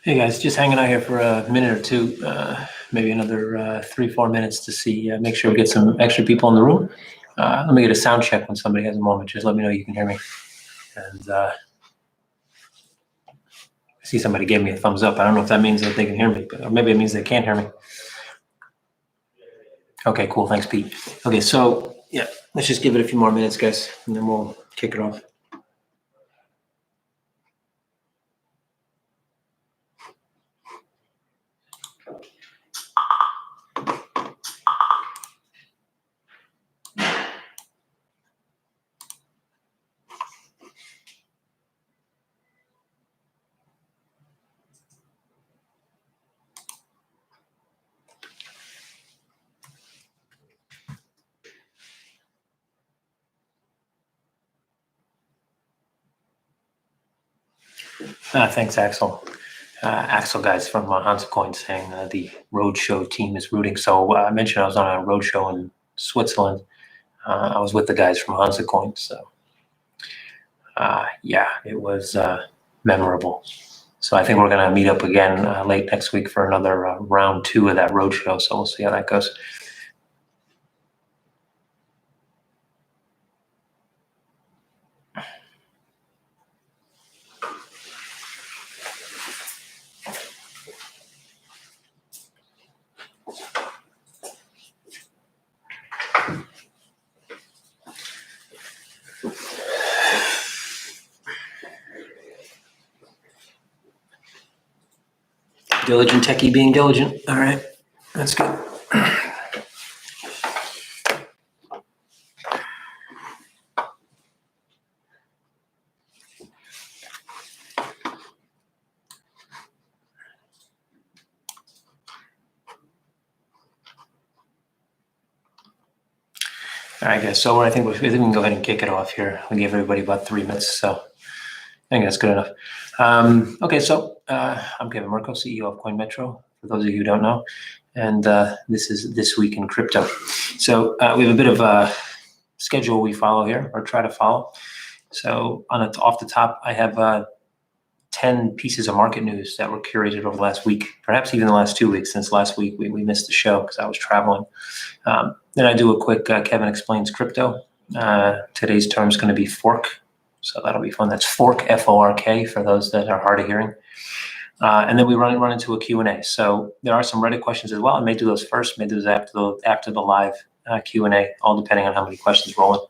Hey guys, just hanging out here for a minute or two, maybe another 3-4 minutes to see, make sure we get some extra people in the room. Let me get a sound check when somebody has a moment. Just let me know you can hear me. And I see somebody gave me a thumbs up. I don't know if that means that they can hear me, but or maybe it means they can't hear me. Okay, cool. Thanks, Pete. Okay, so yeah, let's just give it a few more minutes, guys, and then we'll kick it off. Thanks, Axel. Axel, guys, from Hansa Coin saying the roadshow team is rooting. So I mentioned I was on a roadshow in Switzerland. I was with the guys from Hansa Coin. So yeah, it was memorable. So I think we're going to meet up again late next week for another round 2 of that roadshow. So we'll see how that goes. Diligent techie being diligent. All right, that's good. All right, guys. So I think we can go ahead and kick it off here. We gave everybody about 3 minutes, so I think that's good enough. Okay, so I'm Kevin Murcko, CEO of CoinMetro, for those of you who don't know, and this is This Week in Crypto. So we have a bit of a schedule we follow here, or try to follow. So off the top, I have 10 pieces of market news that were curated over the last week, perhaps even the last 2 weeks, since last week we missed the show because I was traveling. Then I do a quick Kevin Explains Crypto. Today's term is going to be fork, so that'll be fun. That's fork, F-O-R-K, for those that are hard of hearing. And then we run into a Q&A. So there are some Reddit questions as well. I may do those first, may do those after the live Q&A, all depending on how many questions roll in.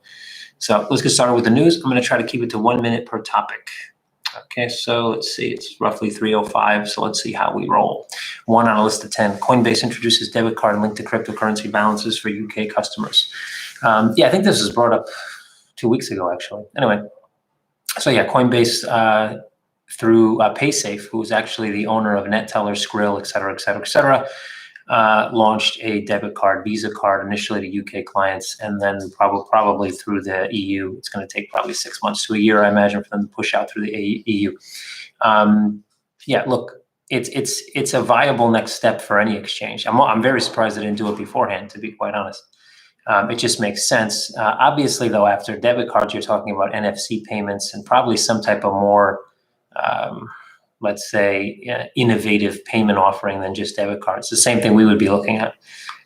So let's get started with the news. I'm going to try to keep it to 1 minute per topic. Okay, so let's see, it's roughly 3:05, so let's see how we roll. 1 on a list of 10. Coinbase introduces debit card linked to cryptocurrency balances for UK customers. Yeah, I think this was brought up 2 weeks ago, actually. Anyway, so yeah, Coinbase through PaySafe, who is actually the owner of NetTeller, Skrill, et cetera, launched a debit card, Visa card, initially to UK clients, and then probably through the EU. It's going to take probably 6 months to a year, I imagine, for them to push out through the EU. Yeah, look, it's a viable next step for any exchange. I'm very surprised they didn't do it beforehand, to be quite honest. It just makes sense. Obviously, though, after debit cards, you're talking about NFC payments and probably some type of more let's say, innovative payment offering than just debit cards. The same thing we would be looking at.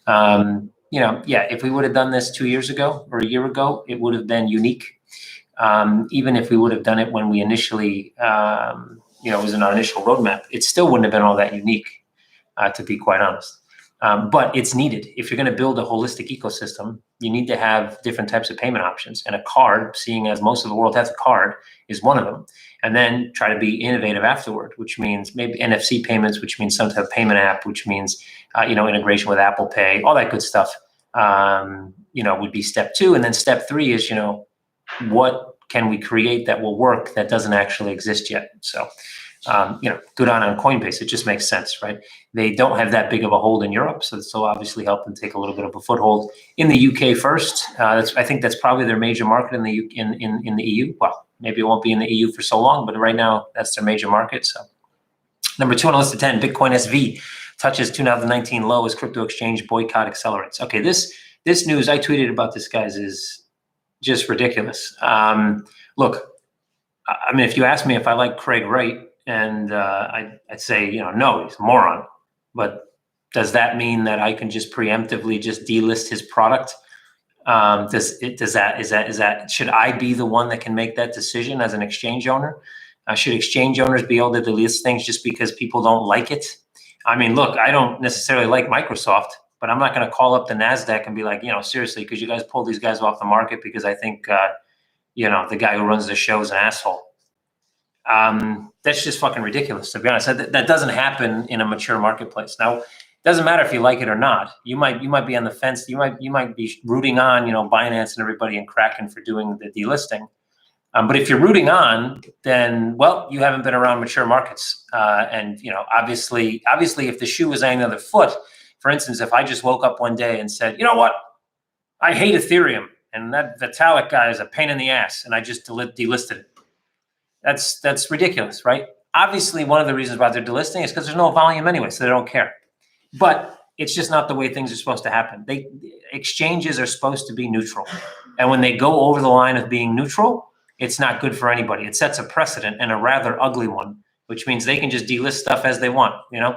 Yeah, if we would have done this 2 years ago or a year ago, it would have been unique. Even if we would have done it when we initially, it was in our initial roadmap, it still wouldn't have been all that unique, to be quite honest. But it's needed. If you're going to build a holistic ecosystem, you need to have different types of payment options. And a card, seeing as most of the world has a card, is one of them. And then try to be innovative afterward, which means maybe NFC payments, which means some type of payment app, which means integration with Apple Pay, all that good stuff. Would be step 2, and then step 3 is what can we create that will work that doesn't actually exist yet. So. Good on Coinbase. It just makes sense, right? They don't have that big of a hold in Europe, so this will obviously help them take a little bit of a foothold in the UK first. I think that's probably their major market in the EU. Well, maybe it won't be in the EU for so long, but right now that's their major market. So, number 2 on the list of 10, Bitcoin SV touches 2019 low as crypto exchange boycott accelerates. Okay, this news, I tweeted about this, guys, is just ridiculous. Look, I mean, if you ask me if I like Craig Wright, And I'd say, no, he's a moron. But does that mean that I can just preemptively just delist his product? Should I be the one that can make that decision as an exchange owner? Should exchange owners be able to delist things just because people don't like it? I mean, look, I don't necessarily like Microsoft, but I'm not going to call up the NASDAQ and be like, seriously, because you guys pulled these guys off the market because I think, the guy who runs the show is an asshole. That's just fucking ridiculous, to be honest. That doesn't happen in a mature marketplace. Now, it doesn't matter if you like it or not. You might be on the fence. You might be rooting on, Binance and everybody and Kraken for doing the delisting. But if you're rooting on, then, well, you haven't been around mature markets. And, obviously, if the shoe was on the other foot, for instance, if I just woke up one day and said, you know what, I hate Ethereum and that Vitalik guy is a pain in the ass, and I just delisted it. That's ridiculous, right? Obviously, one of the reasons why they're delisting is because there's no volume anyway, so they don't care. But it's just not the way things are supposed to happen. Exchanges are supposed to be neutral. And when they go over the line of being neutral, it's not good for anybody. It sets a precedent, and a rather ugly one, which means they can just delist stuff as they want.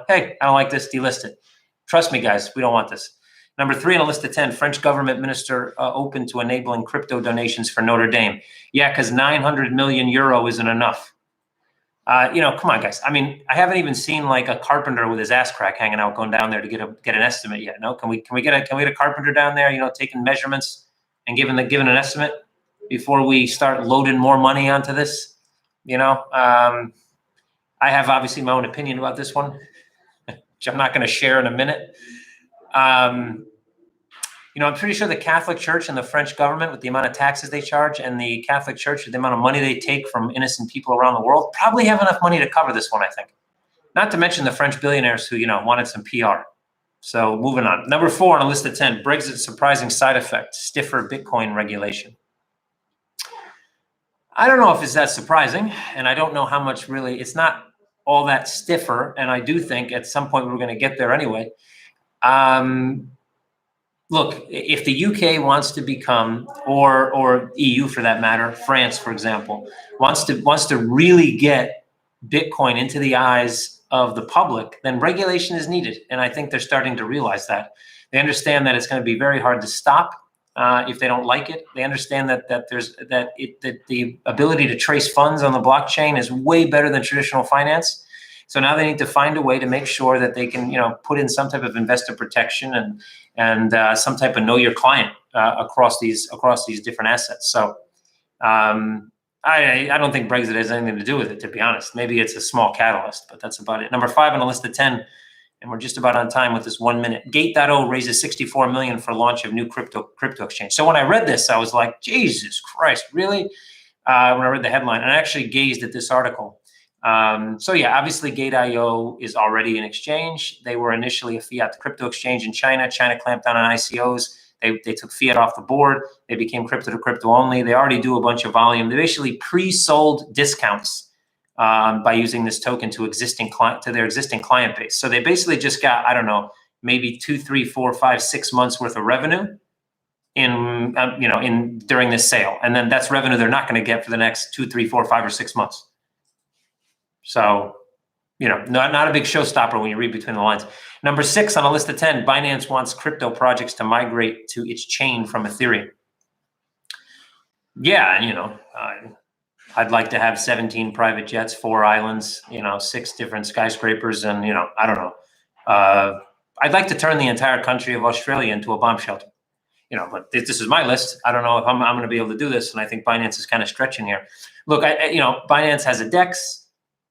Hey, I don't like this, delist it. Trust me, guys, we don't want this. Number 3 on a list of 10, French government minister open to enabling crypto donations for Notre Dame. Yeah, because 900 million euro isn't enough. Come on, guys. I mean, I haven't even seen like a carpenter with his ass crack hanging out going down there to get an estimate yet. No, can we get a carpenter down there, taking measurements and giving an estimate before we start loading more money onto this? I have obviously my own opinion about this one, which I'm not going to share in a minute. I'm pretty sure the Catholic Church and the French government, with the amount of taxes they charge, and the Catholic Church, with the amount of money they take from innocent people around the world, probably have enough money to cover this one, I think. Not to mention the French billionaires who, wanted some PR. So moving on. Number 4 on a list of 10, Brexit surprising side effect, stiffer Bitcoin regulation. I don't know if it's that surprising, and I don't know how much really, it's not all that stiffer, and I do think at some point we're going to get there anyway. Look, if the UK wants to become, or EU for that matter, France, for example, wants to really get Bitcoin into the eyes of the public, then regulation is needed. And I think they're starting to realize that. They understand that it's going to be very hard to stop if they don't like it. They understand that the ability to trace funds on the blockchain is way better than traditional finance. So now they need to find a way to make sure that they can, put in some type of investor protection and some type of know your client across these different assets. So I don't think Brexit has anything to do with it, to be honest. Maybe it's a small catalyst, but that's about it. Number 5 on the list of 10, and we're just about on time with this 1 minute. Gate.io raises 64 million for launch of new crypto exchange. So when I read this, I was like, Jesus Christ, really? When I read the headline, and I actually gazed at this article. So yeah, obviously Gate.io is already an exchange. They were initially a fiat crypto exchange in China. China clamped down on ICOs. They took fiat off the board. They became crypto to crypto only. They already do a bunch of volume. They basically pre-sold discounts by using this token to their existing client base. So they basically just got, I don't know, maybe 2, 3, 4, 5, 6 months worth of revenue during this sale, and then that's revenue they're not going to get for the next 2, 3, 4, 5, or 6 months. So, not a big showstopper when you read between the lines. Number 6 on a list of 10, Binance wants crypto projects to migrate to its chain from Ethereum. Yeah, I'd like to have 17 private jets, 4 islands, 6 different skyscrapers, and, I don't know. I'd like to turn the entire country of Australia into a bomb shelter. But this is my list. I don't know if I'm going to be able to do this, and I think Binance is kind of stretching here. Look, Binance has a DEX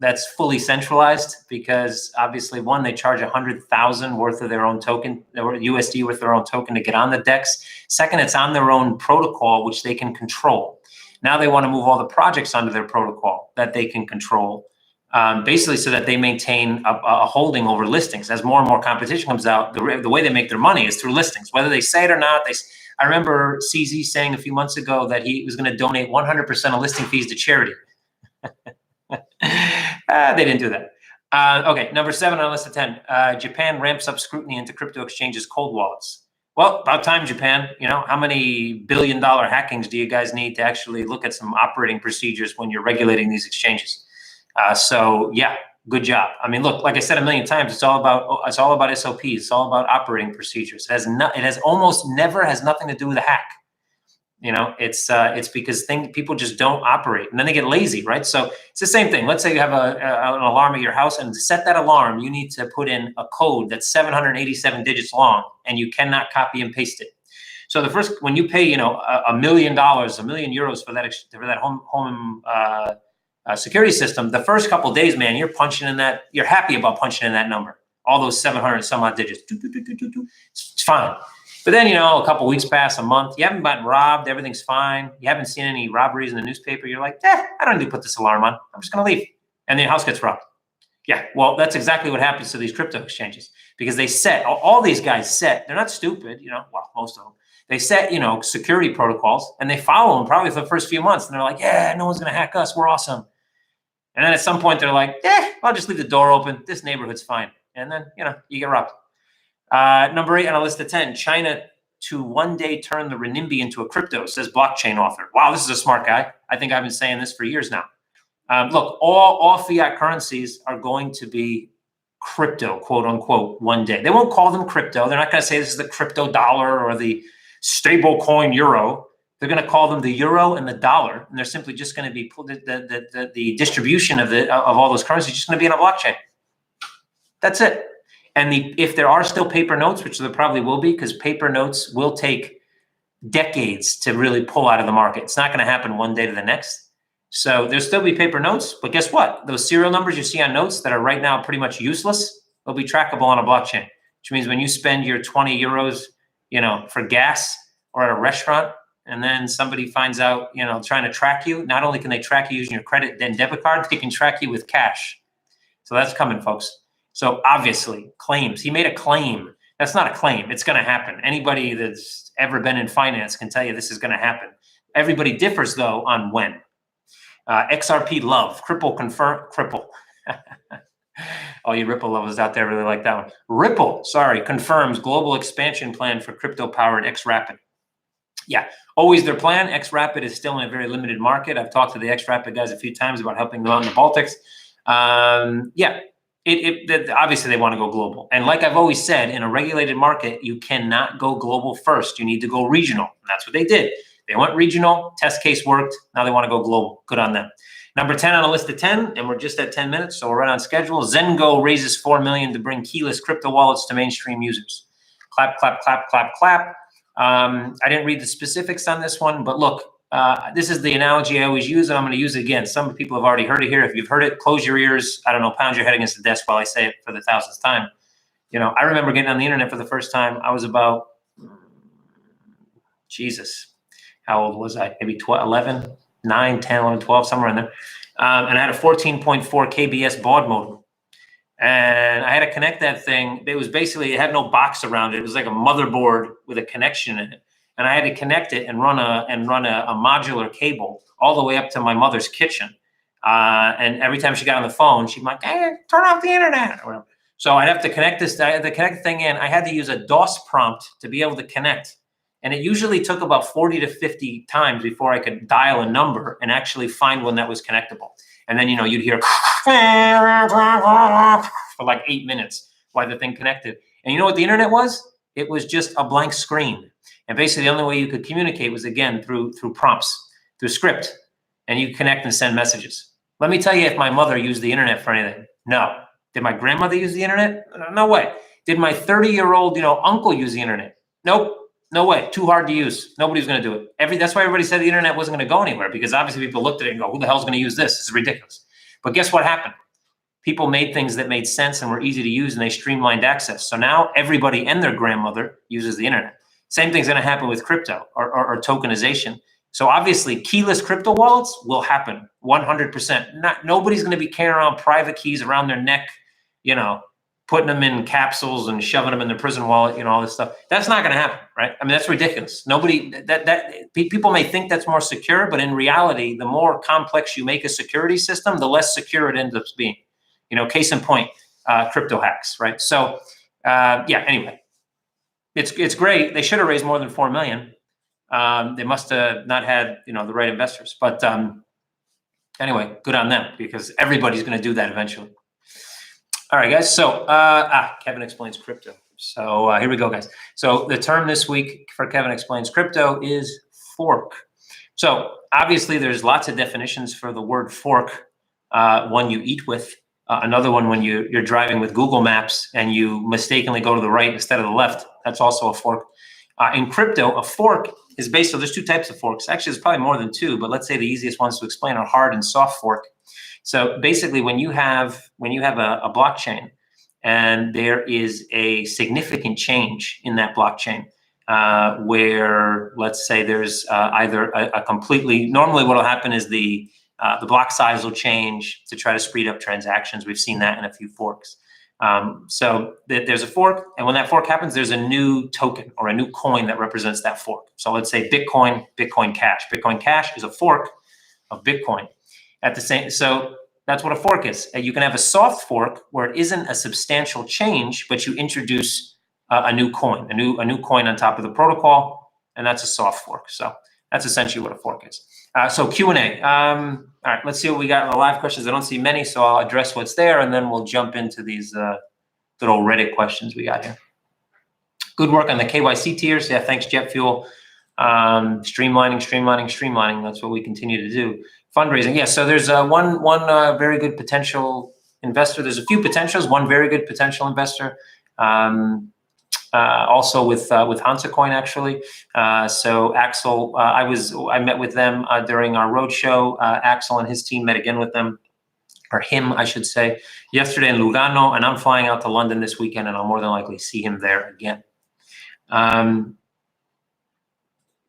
that's fully centralized because obviously, one, they charge 100,000 worth of their own token, USD worth of their own token to get on the DEX. Second, it's on their own protocol, which they can control. Now they want to move all the projects onto their protocol that they can control, basically so that they maintain a holding over listings. As more and more competition comes out, the way they make their money is through listings, whether they say it or not. I remember CZ saying a few months ago that he was going to donate 100% of listing fees to charity. They didn't do that. Okay, number 7 on a list of 10. Japan ramps up scrutiny into crypto exchanges' cold wallets. Well, about time, Japan. How many billion-dollar hackings do you guys need to actually look at some operating procedures when you're regulating these exchanges? So yeah, good job. I mean, look, like I said a million times, it's all about SOPs. It's all about operating procedures. It has almost never has nothing to do with a hack. It's because people just don't operate, and then they get lazy, right? So it's the same thing. Let's say you have an alarm at your house, and to set that alarm, you need to put in a code that's 787 digits long, and you cannot copy and paste it. So when you pay, $1 million, €1 million for that home security system, the first couple of days, man, you're happy about punching in that number, all those 700 some odd digits. It's fine. But then, a couple of weeks pass, a month, you haven't gotten robbed, everything's fine. You haven't seen any robberies in the newspaper. You're like, I don't need to put this alarm on. I'm just going to leave. And then your house gets robbed. Yeah, well, that's exactly what happens to these crypto exchanges, because all these guys they're not stupid, well, most of them. They set, security protocols, and they follow them probably for the first few months. And they're like, yeah, no one's going to hack us. We're awesome. And then at some point, they're like, I'll just leave the door open. This neighborhood's fine. And then, you get robbed. Number 8 on a list of 10, China to one day turn the renminbi into a crypto, says blockchain author. Wow, this is a smart guy. I think I've been saying this for years now. Look, all fiat currencies are going to be crypto, quote unquote, one day. They won't call them crypto. They're not going to say this is the crypto dollar or the stable coin euro. They're going to call them the euro and the dollar, and they're simply just going to be the distribution of all those currencies just going to be on a blockchain. That's it. And if there are still paper notes, which there probably will be, because paper notes will take decades to really pull out of the market. It's not going to happen one day to the next. So there'll still be paper notes, but guess what? Those serial numbers you see on notes that are right now pretty much useless, they'll be trackable on a blockchain, which means when you spend your 20 euros, for gas or at a restaurant, and then somebody finds out, trying to track you, not only can they track you using your credit and debit card, they can track you with cash. So that's coming, folks. So obviously, claims. He made a claim. That's not a claim. It's going to happen. Anybody that's ever been in finance can tell you this is going to happen. Everybody differs, though, on when. XRP love. Cripple. All you Ripple lovers out there really like that one. Ripple, confirms global expansion plan for crypto-powered XRapid. Yeah, always their plan. XRapid is still in a very limited market. I've talked to the XRapid guys a few times about helping them out in the Baltics. Obviously they want to go global. And like I've always said, in a regulated market, you cannot go global first. You need to go regional. And that's what they did. They went regional, test case worked. Now they want to go global. Good on them. Number 10 on a list of 10, and we're just at 10 minutes, so we're right on schedule. Zengo raises $4 million to bring keyless crypto wallets to mainstream users. Clap, clap, clap, clap, clap. I didn't read the specifics on this one, but look, this is the analogy I always use, and I'm going to use it again. Some people have already heard it here. If you've heard it, close your ears. I don't know, pound your head against the desk while I say it for the 1000th time. I remember getting on the internet for the first time. I was about, how old was I? Maybe 11, 9, 10, 11, 12, somewhere in there. And I had a 14.4 kbs baud modem. And I had to connect that thing. It had no box around it. It was like a motherboard with a connection in it. And I had to connect it and run a modular cable all the way up to my mother's kitchen. And every time she got on the phone, she'd be like, hey, turn off the internet or whatever. So I'd have to connect the thing in. I had to use a DOS prompt to be able to connect. And it usually took about 40 to 50 times before I could dial a number and actually find one that was connectable. And then, you'd hear for like 8 minutes while the thing connected. And you know what the internet was? It was just a blank screen. And basically the only way you could communicate was, again, through prompts, through script. And you connect and send messages. Let me tell you, if my mother used the internet for anything, no. Did my grandmother use the internet? No way. Did my 30-year-old, uncle use the internet? Nope. No way. Too hard to use. Nobody's going to do it. That's why everybody said the internet wasn't going to go anywhere, because obviously people looked at it and go, who the hell's going to use this? This is ridiculous. But guess what happened? People made things that made sense and were easy to use, and they streamlined access. So now everybody and their grandmother uses the internet. Same thing's going to happen with crypto or tokenization. So obviously keyless crypto wallets will happen 100%. Nobody's going to be carrying around private keys around their neck, putting them in capsules and shoving them in their prison wallet, all this stuff. That's not going to happen, right? I mean, that's ridiculous. People may think that's more secure, but in reality, the more complex you make a security system, the less secure it ends up being. Case in point, crypto hacks, right? So, anyway, it's great. They should have raised more than 4 million. They must have not had, the right investors. But anyway, good on them, because everybody's going to do that eventually. All right, guys. So Kevin Explains Crypto. So here we go, guys. So the term this week for Kevin Explains Crypto is fork. So obviously there's lots of definitions for the word fork. One you eat with, another one when you're driving with Google Maps and you mistakenly go to the right instead of the left. That's also a fork. In crypto, a fork is based on, there's two types of forks. Actually, there's probably more than two, but let's say the easiest ones to explain are hard and soft fork. So basically, when you have a blockchain and there is a significant change in that blockchain, where let's say there's either a completely, normally what will happen is the block size will change to try to speed up transactions. We've seen that in a few forks. So there's a fork, and when that fork happens, there's a new token or a new coin that represents that fork. So let's say Bitcoin, Bitcoin Cash. Bitcoin Cash is a fork of Bitcoin. So that's what a fork is. You can have a soft fork where it isn't a substantial change, but you introduce a new coin, a new coin on top of the protocol, and that's a soft fork. So that's essentially what a fork is. So Q&A. All right, let's see what we got in the live questions. I don't see many, so I'll address what's there, and then we'll jump into these good old Reddit questions we got here. Good work on the KYC tiers. Yeah, thanks, Jet Fuel. Streamlining. That's what we continue to do. Fundraising. Yeah, so there's one very good potential investor. There's a few potentials. One very good potential investor. Also with Hansa Coin, actually. So Axel, I met with them during our roadshow. Axel and his team met again with them, or him, I should say, yesterday in Lugano, and I'm flying out to London this weekend, and I'll more than likely see him there again.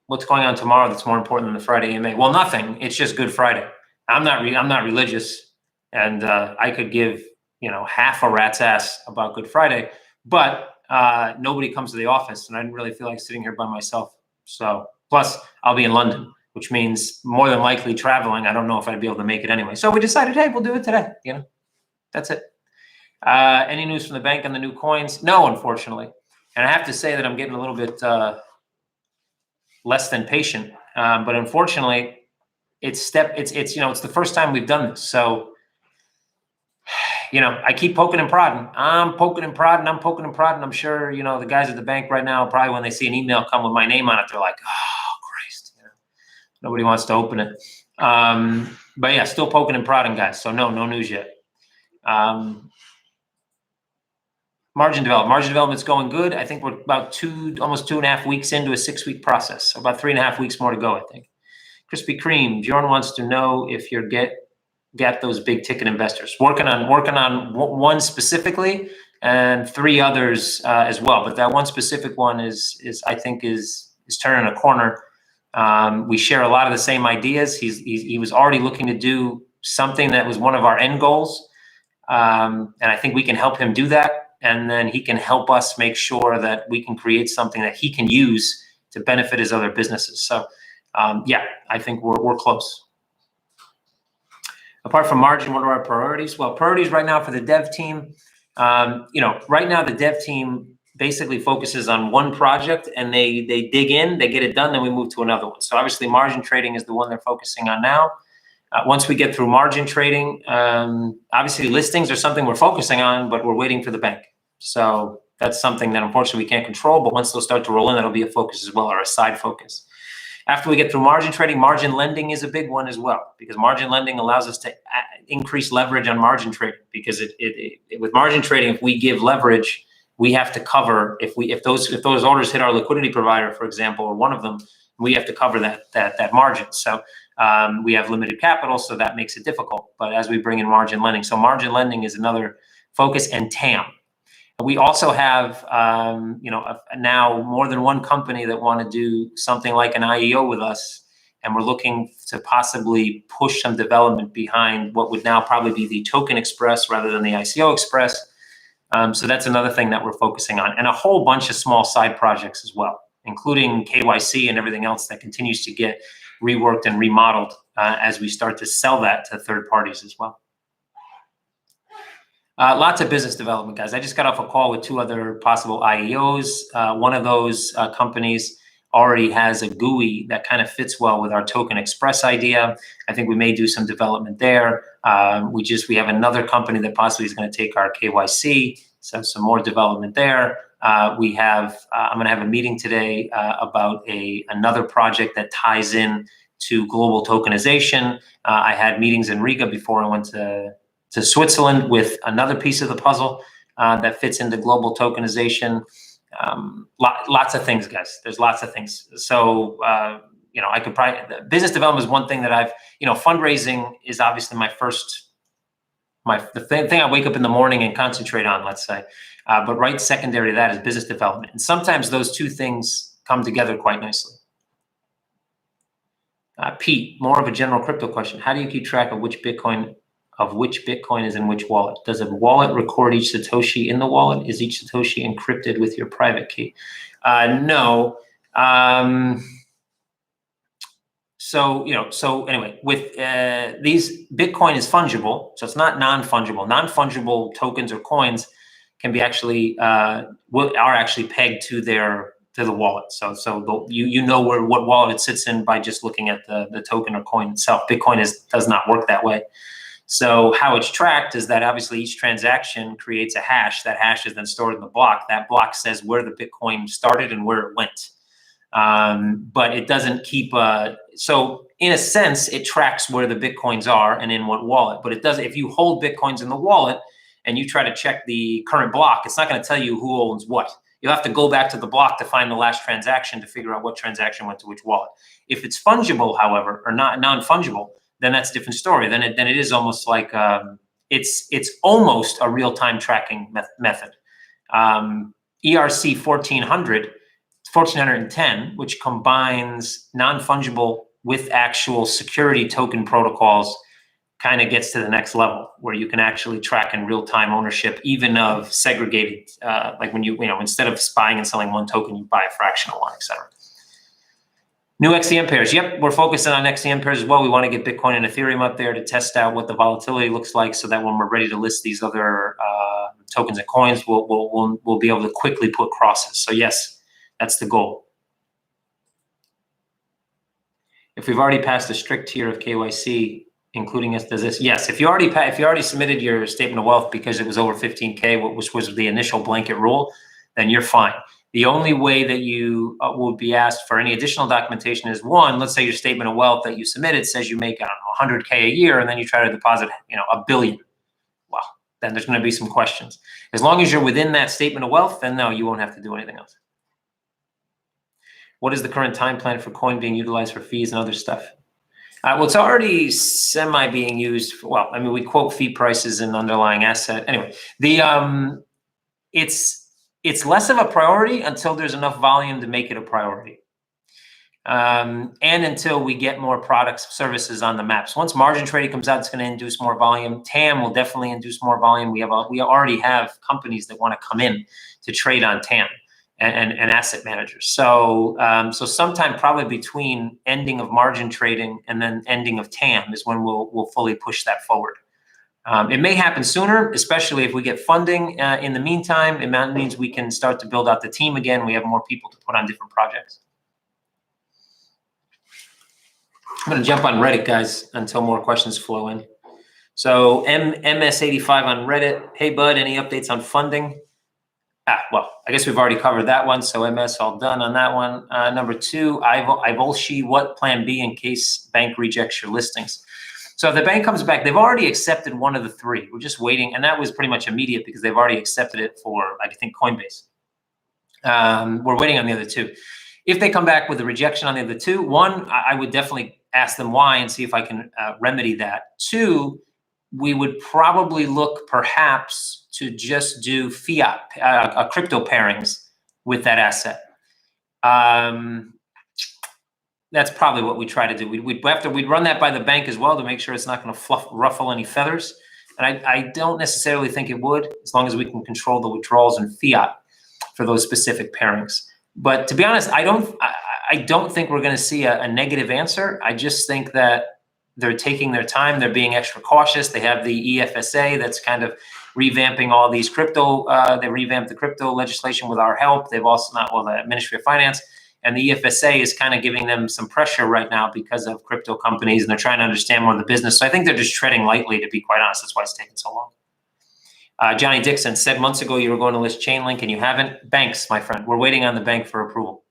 What's going on tomorrow that's more important than the Friday AMA? Well, nothing. It's just Good Friday. I'm not religious, and I could give half a rat's ass about Good Friday, but nobody comes to the office, and I didn't really feel like sitting here by myself. So plus I'll be in London, which means more than likely traveling. I don't know if I'd be able to make it anyway. So we decided, hey, we'll do it today. That's it. Any news from the bank on the new coins? No, unfortunately. And I have to say that I'm getting a little bit less than patient. But unfortunately, it's the first time we've done this. So I keep poking and prodding. I'm poking and prodding. I'm sure, the guys at the bank right now, probably when they see an email come with my name on it, they're like, oh, Christ. Nobody wants to open it. But yeah, still poking and prodding, guys. So no news yet. Margin development's going good. I think we're about almost 2.5 weeks into a 6-week process. So about 3.5 weeks more to go, I think. Krispy Kreme, Bjorn wants to know if you're get those big ticket investors. Working on one specifically and 3 others as well. But that one specific one is I think is turning a corner. We share a lot of the same ideas. He was already looking to do something that was one of our end goals, and I think we can help him do that. And then he can help us make sure that we can create something that he can use to benefit his other businesses. So yeah, I think we're close. Apart from margin, what are our priorities? Well, priorities right now for the dev team, right now the dev team basically focuses on one project, and they dig in, they get it done, then we move to another one. So obviously margin trading is the one they're focusing on now. Once we get through margin trading, obviously listings are something we're focusing on, but we're waiting for the bank. So that's something that unfortunately we can't control, but once those start to roll in, that'll be a focus as well, or a side focus. After we get through margin trading, margin lending is a big one as well, because margin lending allows us to increase leverage on margin trading. Because with margin trading, if we give leverage, we have to cover, if those orders hit our liquidity provider, for example, or one of them, we have to cover that margin. So we have limited capital, so that makes it difficult. But as we bring in margin lending, so margin lending is another focus, and TAM. We also have, now more than one company that want to do something like an IEO with us, and we're looking to possibly push some development behind what would now probably be the Token Express rather than the ICO Express. So that's another thing that we're focusing on, and a whole bunch of small side projects as well, including KYC and everything else that continues to get reworked and remodeled as we start to sell that to third parties as well. Lots of business development, guys. I just got off a call with 2 other possible IEOs. One of those companies already has a GUI that kind of fits well with our Token Express idea. I think we may do some development there. We have another company that possibly is going to take our KYC, so some more development there. I'm going to have a meeting today about another project that ties in to global tokenization. I had meetings in Riga before I went to Switzerland with another piece of the puzzle that fits into global tokenization. Lots of things, guys. There's lots of things. So, I could probably, business development is one thing that fundraising is obviously the thing I wake up in the morning and concentrate on, let's say. But right secondary to that is business development. And sometimes those two things come together quite nicely. Pete, more of a general crypto question. How do you keep track of which Bitcoin is in which wallet? Does a wallet record each Satoshi in the wallet? Is each Satoshi encrypted with your private key? No. So anyway, with these, Bitcoin is fungible, so it's not non-fungible. Non-fungible tokens or coins can be are actually pegged to the wallet. So you know what wallet it sits in by just looking at the token or coin itself. Bitcoin does not work that way. So how it's tracked is that obviously each transaction creates a hash. That hash is then stored in the block. That block says where the Bitcoin started and where it went. But it doesn't keep so in a sense, it tracks where the Bitcoins are and in what wallet, but it doesn't, if you hold Bitcoins in the wallet and you try to check the current block, it's not going to tell you who owns what. You'll have to go back to the block to find the last transaction to figure out what transaction went to which wallet. If it's fungible, however, or not non-fungible, then that's a different story. Then it is almost like it's almost a real-time tracking method. ERC 1410, which combines non-fungible with actual security token protocols, kind of gets to the next level where you can actually track in real-time ownership, even of segregated, like when you instead of buying and selling one token, you buy a fraction of one, etc. New XCM pairs. Yep, we're focusing on XCM pairs as well. We want to get Bitcoin and Ethereum up there to test out what the volatility looks like, so that when we're ready to list these other tokens and coins, we'll be able to quickly put crosses. So yes, that's the goal. If we've already passed a strict tier of KYC, including us, does this? Yes. If you already submitted your statement of wealth because it was over 15K, which was the initial blanket rule, then you're fine. The only way that you will be asked for any additional documentation is, one, let's say your statement of wealth that you submitted says you make, I don't know, 100K a year, and then you try to deposit, $1 billion. Well, then there's going to be some questions. As long as you're within that statement of wealth, then no, you won't have to do anything else. What is the current time plan for coin being utilized for fees and other stuff? Well, it's already semi being used. We quote fee prices and underlying asset. Anyway, it's less of a priority until there's enough volume to make it a priority. And until we get more products, services on the maps. Once margin trading comes out, it's going to induce more volume. TAM will definitely induce more volume. We already have companies that want to come in to trade on TAM and asset managers. So sometime probably between ending of margin trading and then ending of TAM is when we'll fully push that forward. It may happen sooner, especially if we get funding. In the meantime, it means we can start to build out the team again. We have more people to put on different projects. I'm going to jump on Reddit, guys, until more questions flow in. So MS85 on Reddit. Hey, bud, any updates on funding? Well, I guess we've already covered that one. So MS all done on that one. Number two, Ivolshi, what plan B in case bank rejects your listings? So if the bank comes back, they've already accepted one of the three. We're just waiting. And that was pretty much immediate because they've already accepted it for, I think, Coinbase. We're waiting on the other two. If they come back with a rejection on the other two, one, I would definitely ask them why and see if I can remedy that. Two, we would probably look perhaps to just do fiat, crypto pairings with that asset. That's probably what we try to do. We'd run that by the bank as well to make sure it's not going to ruffle any feathers. And I don't necessarily think it would, as long as we can control the withdrawals in fiat for those specific pairings. But to be honest, I don't think we're going to see a negative answer. I just think that they're taking their time. They're being extra cautious. They have the EFSA that's kind of revamping all these crypto. They revamped the crypto legislation with our help. They've also the Ministry of Finance. And the EFSA is kind of giving them some pressure right now because of crypto companies, and they're trying to understand more of the business. So I think they're just treading lightly, to be quite honest. That's why it's taking so long. Johnny Dixon said months ago you were going to list Chainlink and you haven't. Banks, my friend, we're waiting on the bank for approval.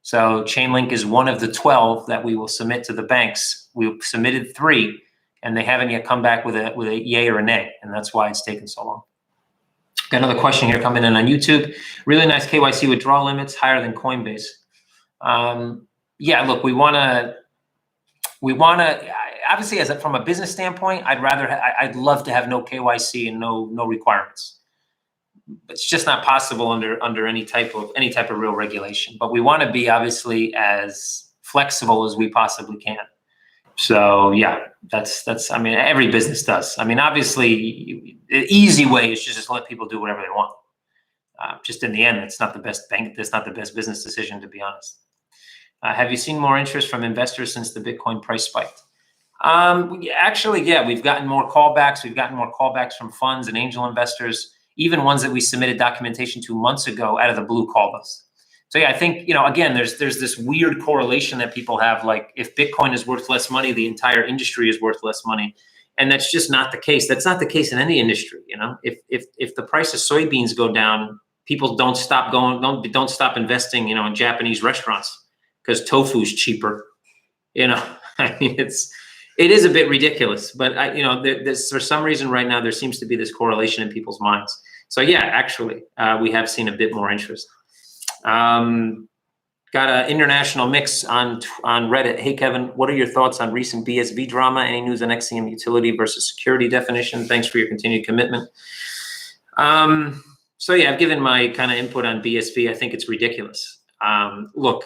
So Chainlink is one of the 12 that we will submit to the banks. We've submitted 3, and they haven't yet come back with a yay or a nay, and that's why it's taken so long. Got another question here coming in on YouTube. Really nice KYC withdrawal limits, higher than Coinbase. Yeah, look, we want to. Obviously, from a business standpoint, I'd love to have no KYC and no requirements. It's just not possible under any type of real regulation. But we want to be obviously as flexible as we possibly can. So yeah, that's. I mean, every business does. I mean, obviously, the easy way is just let people do whatever they want. Just in the end, it's not the best bank. That's not the best business decision, to be honest. Have you seen more interest from investors since the Bitcoin price spiked? Actually, yeah, we've gotten more callbacks. We've gotten more callbacks from funds and angel investors, even ones that we submitted documentation to months ago out of the blue called us. So yeah, I think, again, there's this weird correlation that people have, like if Bitcoin is worth less money, the entire industry is worth less money. And that's just not the case. That's not the case in any industry. If the price of soybeans go down, people don't stop investing, in Japanese restaurants because tofu is cheaper. I mean, it is a bit ridiculous, but for some reason right now, there seems to be this correlation in people's minds. So yeah, actually, we have seen a bit more interest. Got an international mix on Reddit. Hey, Kevin, what are your thoughts on recent BSV drama? Any news on XCM utility versus security definition? Thanks for your continued commitment. So yeah, I've given my kind of input on BSV. I think it's ridiculous. Look,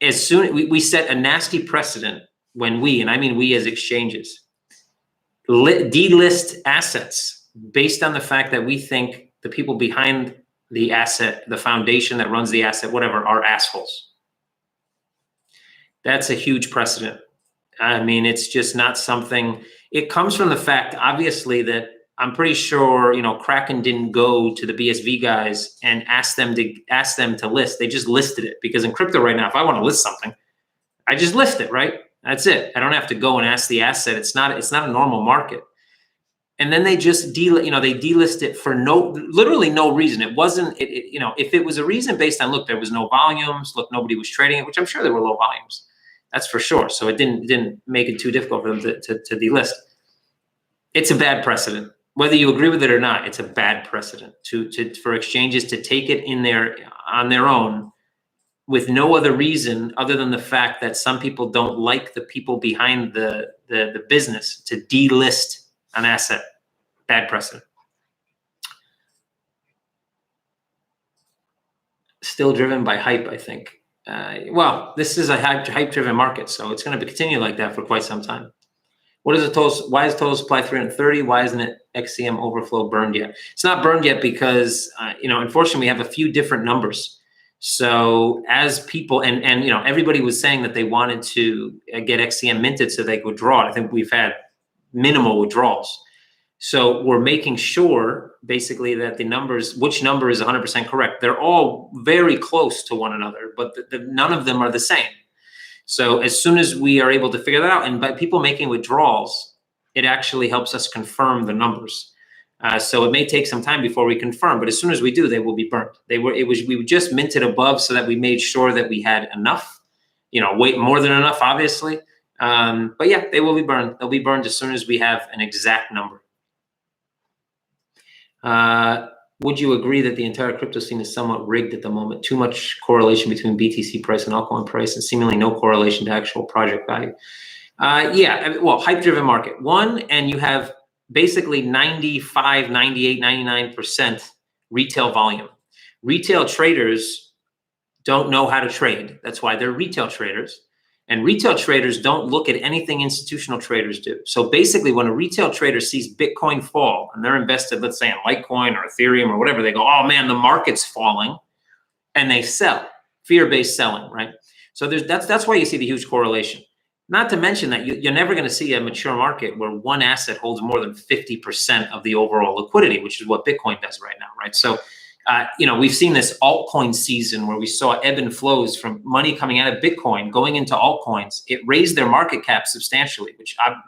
as soon we set a nasty precedent when we, and I mean we as exchanges, delist assets based on the fact that we think the people behind the asset, the foundation that runs the asset, whatever, are assholes. That's a huge precedent. I mean, it's just not something. It comes from the fact, obviously, that I'm pretty sure, Kraken didn't go to the BSV guys and ask them to list. They just listed it, because in crypto right now, if I want to list something, I just list it, right? That's it. I don't have to go and ask the asset. It's not a normal market. And then they just they delist it for literally no reason. It wasn't, if it was a reason based on, look, there was no volumes, look, nobody was trading it, which I'm sure there were low volumes. That's for sure. So it didn't make it too difficult for them to delist. It's a bad precedent. Whether you agree with it or not, it's a bad precedent for exchanges to take it on their own with no other reason other than the fact that some people don't like the people behind the business to delist an asset. Bad precedent. Still driven by hype, I think. Well, this is a hype-driven market, so it's going to continue like that for quite some time. Why is total supply 330? Why isn't it XCM overflow burned yet? It's not burned yet because, unfortunately, we have a few different numbers. So as people, and everybody was saying that they wanted to get XCM minted so they could withdraw it. I think we've had minimal withdrawals. So we're making sure basically that the numbers, which number is 100% correct. They're all very close to one another, but none of them are the same. So as soon as we are able to figure that out, and by people making withdrawals, it actually helps us confirm the numbers. So it may take some time before we confirm, but as soon as we do, they will be burned. We just minted above so that we made sure that we had enough, way more than enough, obviously. But yeah, they will be burned. They'll be burned as soon as we have an exact number. Would you agree that the entire crypto scene is somewhat rigged at the moment? Too much correlation between BTC price and altcoin price, and seemingly no correlation to actual project value. Yeah, well, hype-driven market. One, and you have basically 95, 98, 99% retail volume. Retail traders don't know how to trade. That's why they're retail traders. And retail traders don't look at anything institutional traders do. So basically, when a retail trader sees Bitcoin fall and they're invested, let's say in Litecoin or Ethereum or whatever, they go, oh man, the market's falling, and they sell, fear-based selling, right? So that's why you see the huge correlation. Not to mention that you're never going to see a mature market where one asset holds more than 50% of the overall liquidity, which is what Bitcoin does right now, right? So We've seen this altcoin season where we saw ebb and flows from money coming out of Bitcoin going into altcoins. It raised their market cap substantially,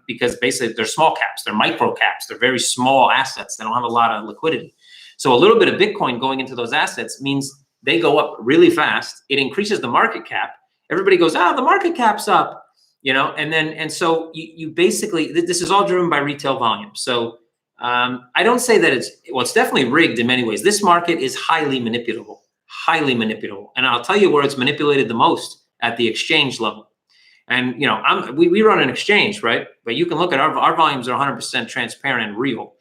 because basically they're small caps, they're micro caps, they're very small assets. They don't have a lot of liquidity. So a little bit of Bitcoin going into those assets means they go up really fast. It increases the market cap. Everybody goes, the market cap's up, and so you basically, this is all driven by retail volume. So I don't say that it's definitely rigged in many ways. This market is highly manipulable. And I'll tell you where it's manipulated the most, at the exchange level. And, we run an exchange, right? But you can look at our volumes are 100% transparent and real.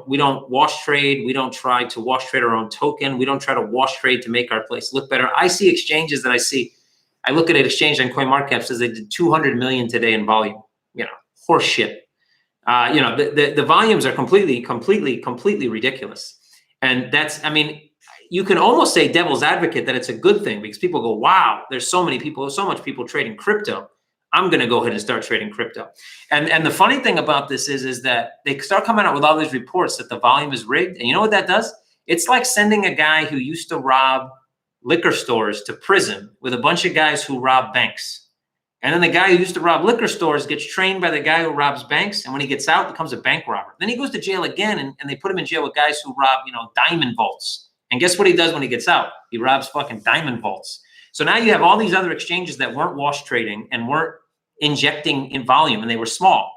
We don't wash trade. We don't try to wash trade our own token. We don't try to wash trade to make our place look better. I see exchanges that I look at an exchange on CoinMarketCap, says they did 200 million today in volume. Horse shit. The volumes are completely ridiculous. And you can almost say devil's advocate that it's a good thing, because people go, wow, there's so much people trading crypto. I'm going to go ahead and start trading crypto. And the funny thing about this is that they start coming out with all these reports that the volume is rigged. And you know what that does? It's like sending a guy who used to rob liquor stores to prison with a bunch of guys who rob banks. And then the guy who used to rob liquor stores gets trained by the guy who robs banks. And when he gets out, becomes a bank robber. Then he goes to jail again, and they put him in jail with guys who rob, diamond vaults. And guess what he does when he gets out? He robs fucking diamond vaults. So now you have all these other exchanges that weren't wash trading and weren't injecting in volume, and they were small.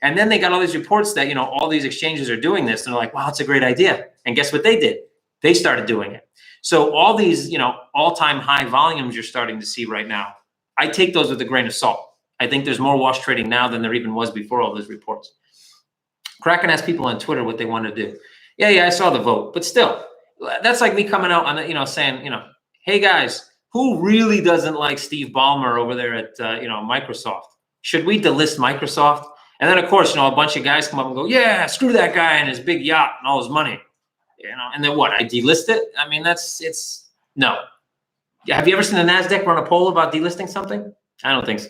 And then they got all these reports that, all these exchanges are doing this, and they're like, wow, it's a great idea. And guess what they did? They started doing it. So all these, all-time high volumes you're starting to see right now, I take those with a grain of salt. I think there's more wash trading now than there even was before all those reports. Kraken asked people on Twitter what they want to do. Yeah, I saw the vote, but still, that's like me coming out on saying, hey guys, who really doesn't like Steve Ballmer over there at Microsoft? Should we delist Microsoft? And then of course, a bunch of guys come up and go, yeah, screw that guy and his big yacht and all his money. And then what? I delist it? No. Have you ever seen the NASDAQ run a poll about delisting something? I don't think so.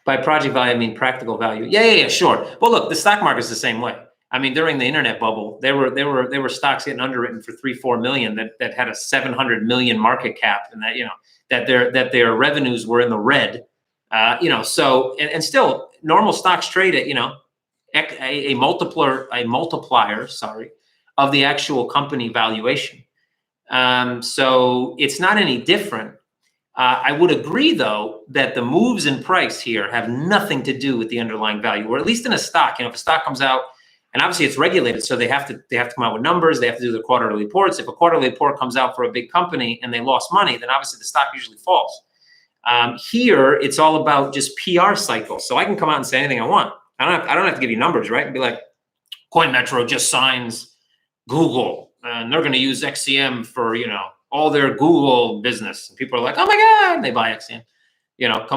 By project value, I mean practical value. Yeah, sure. Well, look, the stock market is the same way. During the internet bubble, there were stocks getting underwritten for 3-4 million that had a 700 million market cap, and that their revenues were in the red. So still normal stocks trade at a multiplier of the actual company valuation. So it's not any different. I would agree, though, that the moves in price here have nothing to do with the underlying value, or at least in a stock. If a stock comes out, and obviously it's regulated, so they have to come out with numbers. They have to do the quarterly reports. If a quarterly report comes out for a big company and they lost money, then obviously the stock usually falls. Here, it's all about just PR cycles. So I can come out and say anything I want. I don't have to give you numbers, right? And be like, CoinMetro just signs Google, and they're going to use XCM for all their Google business. And people are like, oh my God, and they buy XCM.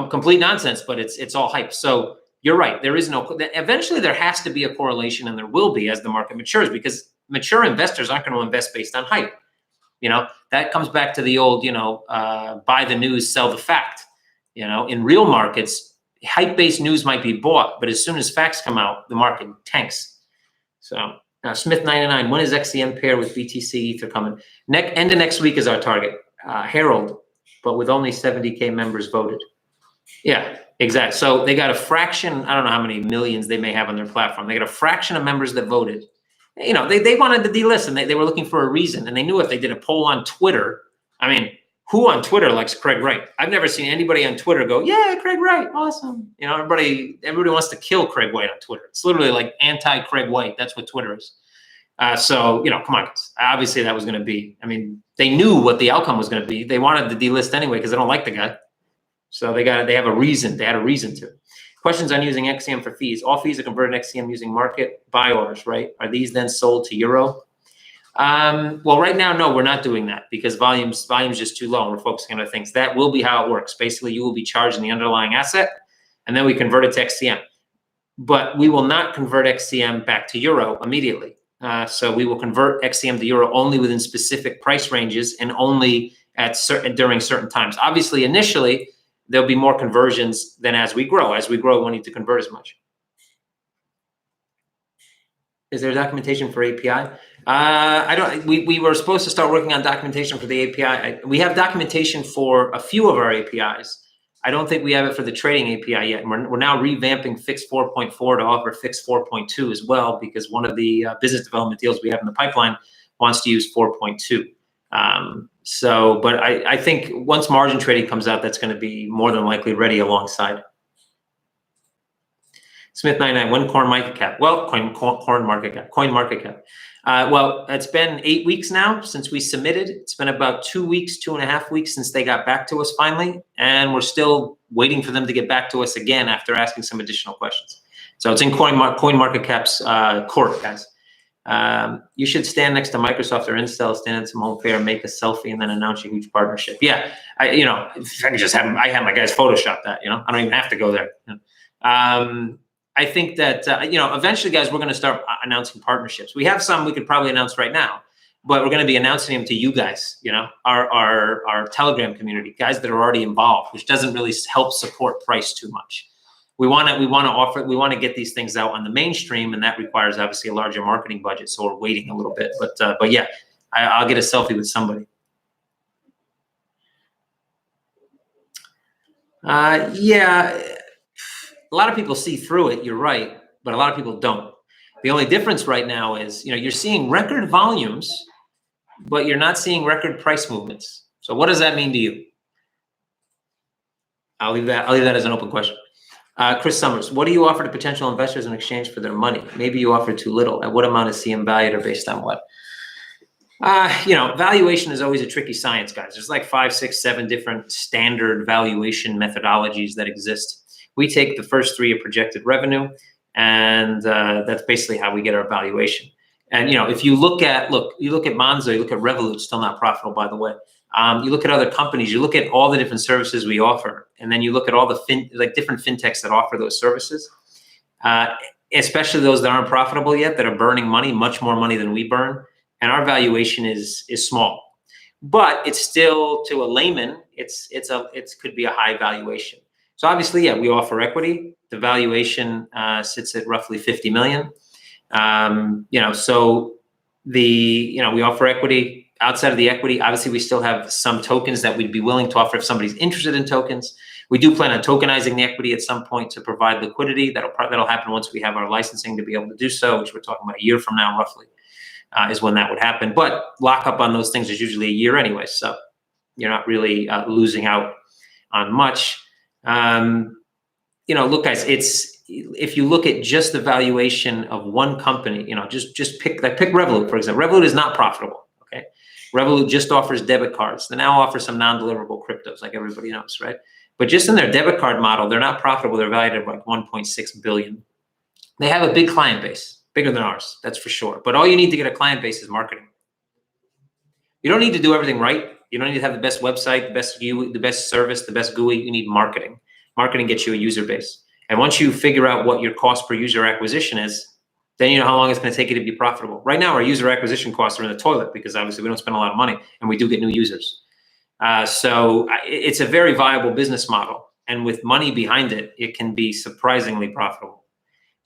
Complete nonsense, but it's all hype. So you're right. There is eventually there has to be a correlation, and there will be as the market matures, because mature investors aren't going to invest based on hype. That comes back to the old, buy the news, sell the fact. In real markets, hype-based news might be bought, but as soon as facts come out, the market tanks. So Smith99, when is XCM pair with BTC Ether coming? End of next week is our target. Herald, but with only 70K members voted. Yeah, exactly. So they got a fraction. I don't know how many millions they may have on their platform. They got a fraction of members that voted. They wanted to delist, and they were looking for a reason. And they knew if they did a poll on Twitter, who on Twitter likes Craig Wright? I've never seen anybody on Twitter go, yeah, Craig Wright, awesome. Everybody wants to kill Craig White on Twitter. It's literally like anti-Craig White. That's what Twitter is. So, come on, guys. Obviously that was going to be, they knew what the outcome was going to be. They wanted to delist anyway because they don't like the guy. So they have a reason. They had a reason to. Questions on using XCM for fees. All fees are converted to XCM using market buy orders, right? Are these then sold to euro? Well, right now, no, we're not doing that because volume's just too low. And we're focusing on other things. That will be how it works. Basically, you will be charging the underlying asset, and then we convert it to XCM. But we will not convert XCM back to euro immediately. So we will convert XCM to euro only within specific price ranges and only during certain times. Obviously, initially, there'll be more conversions than as we grow. As we grow, we won't need to convert as much. Is there documentation for API? I don't. We were supposed to start working on documentation for the API. We have documentation for a few of our APIs. I don't think we have it for the trading API yet. And we're now revamping Fix 4.4 to offer Fix 4.2 as well, because one of the business development deals we have in the pipeline wants to use 4.2. But I think once margin trading comes out, that's going to be more than likely ready alongside. Smith 99, when coin market cap? Well, coin market cap. Well, it's been 8 weeks now since we submitted. It's been about 2 weeks, 2.5 weeks since they got back to us finally, and we're still waiting for them to get back to us again after asking some additional questions. So it's in coin market cap's court, guys. You should stand next to Microsoft or Intel, stand at some home fair, make a selfie, and then announce a huge partnership. Yeah, I can just have my guys Photoshop that. I don't even have to go there. I think that, eventually, guys, we're going to start announcing partnerships. We have some we could probably announce right now, but we're going to be announcing them to you guys, our Telegram community, guys that are already involved, which doesn't really help support price too much. We want to get these things out on the mainstream, and that requires obviously a larger marketing budget. So we're waiting a little bit, but yeah, I'll get a selfie with somebody. Yeah. A lot of people see through it, you're right, but a lot of people don't. The only difference right now is, you're seeing record volumes, but you're not seeing record price movements. So what does that mean to you? I'll leave that as an open question. Chris Summers, what do you offer to potential investors in exchange for their money? Maybe you offer too little. At what amount is CM valued, or based on what? Valuation is always a tricky science, guys. There's like 5, 6, 7 different standard valuation methodologies that exist. We take the first 3 of projected revenue, and that's basically how we get our valuation. And if you look at Monzo, you look at Revolut, still not profitable, by the way. You look at other companies, you look at all the different services we offer, and then you look at all the different fintechs that offer those services, especially those that aren't profitable yet, that are burning money, much more money than we burn, and our valuation is small. But it's still, to a layman, it could be a high valuation. So obviously, yeah, we offer equity. The valuation sits at roughly 50 million. So we offer equity. Outside of the equity, obviously, we still have some tokens that we'd be willing to offer if somebody's interested in tokens. We do plan on tokenizing the equity at some point to provide liquidity. That'll happen once we have our licensing to be able to do so, which we're talking about a year from now, roughly, is when that would happen. But lockup on those things is usually a year anyway, so you're not really losing out on much. Look, guys, if you look at just the valuation of one company, just pick Revolut, for example. Revolut is not profitable. Okay, Revolut just offers debit cards. They now offer some non-deliverable cryptos, like everybody knows, right? But just in their debit card model, they're not profitable. They're valued at like 1.6 billion. They have a big client base, bigger than ours, that's for sure. But all you need to get a client base is marketing. You don't need to do everything right. You don't need to have the best website, the best GUI, the best service, the best GUI. You need marketing. Marketing gets you a user base. And once you figure out what your cost per user acquisition is, then you know how long it's going to take you to be profitable. Right now, our user acquisition costs are in the toilet because obviously we don't spend a lot of money and we do get new users. So it's a very viable business model. And with money behind it, it can be surprisingly profitable.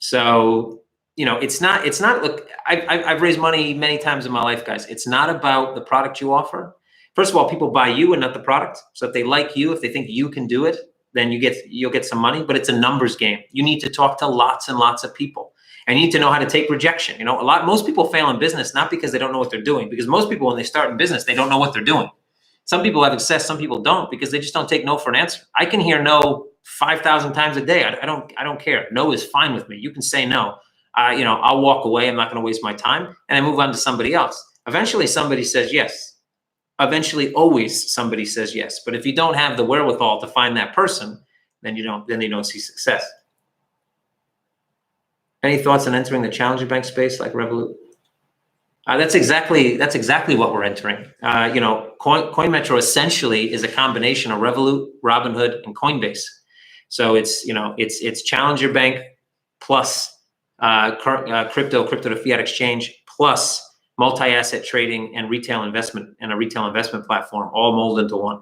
So, it's not, look, I've raised money many times in my life, guys. It's not about the product you offer. First of all, people buy you and not the product. So if they like you, if they think you can do it, then you'll get some money, but it's a numbers game. You need to talk to lots and lots of people, and you need to know how to take rejection. Most people fail in business, not because they don't know what they're doing, because most people, when they start in business, they don't know what they're doing. Some people have success, some people don't, because they just don't take no for an answer. I can hear no 5,000 times a day. I don't care. No is fine with me. You can say no. I'll walk away. I'm not going to waste my time, and I move on to somebody else. Eventually, somebody says yes. Eventually, always somebody says yes. But if you don't have the wherewithal to find that person, then you don't see success. Any thoughts on entering the challenger bank space like Revolut? That's exactly what we're entering. CoinMetro essentially is a combination of Revolut, Robinhood, and Coinbase. So it's challenger bank plus crypto to fiat exchange plus multi-asset trading and retail investment, and a retail investment platform, all molded into one.